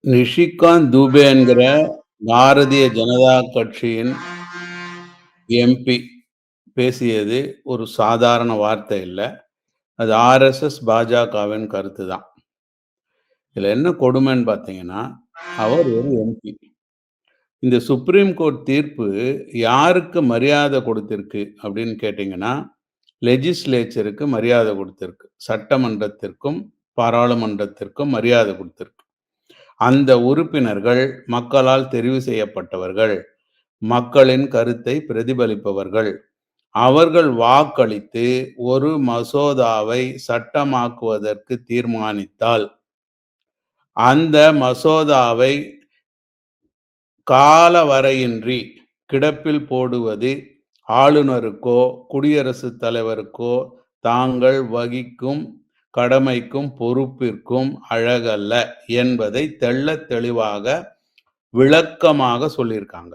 நிஷிகாந்த் தூபே என்கிற பாரதிய ஜனதா கட்சியின் எம்பி பேசியது ஒரு சாதாரண வார்த்தை இல்ல. அது ஆர்எஸ்எஸ், பாஜகவின் கருத்து தான். இதுல என்ன கொடுமைன்னு பார்த்தீங்கன்னா, அவர் ஒரு எம்பி. இந்த சுப்ரீம் கோர்ட் தீர்ப்பு யாருக்கு மரியாதை கொடுத்திருக்கு அப்படின்னு கேட்டீங்கன்னா, லெஜிஸ்லேச்சருக்கு மரியாதை கொடுத்திருக்கு. சட்டமன்றத்திற்கும், பாராளுமன்றத்திற்கும் மரியாதை கொடுத்திருக்கு. அந்த உறுப்பினர்கள் மக்களால் தெரிவு செய்யப்பட்டவர்கள். மக்களின் கருத்தை பிரதிபலிப்பவர்கள். அவர்கள் வாக்களித்து ஒரு மசோதாவை சட்டமாக்குவதற்கு தீர்மானித்தால், அந்த மசோதாவை காலவரையின்றி கிடப்பில் போடுவது ஆளுநருக்கோ, குடியரசுத் தலைவருக்கோ தாங்கள் வகிக்கும் கடமைக்கும், பொறுப்பிற்கும் அழகல்ல என்பதை தெள்ளத் தெளிவாக, விளக்கமாக சொல்லியிருக்காங்க.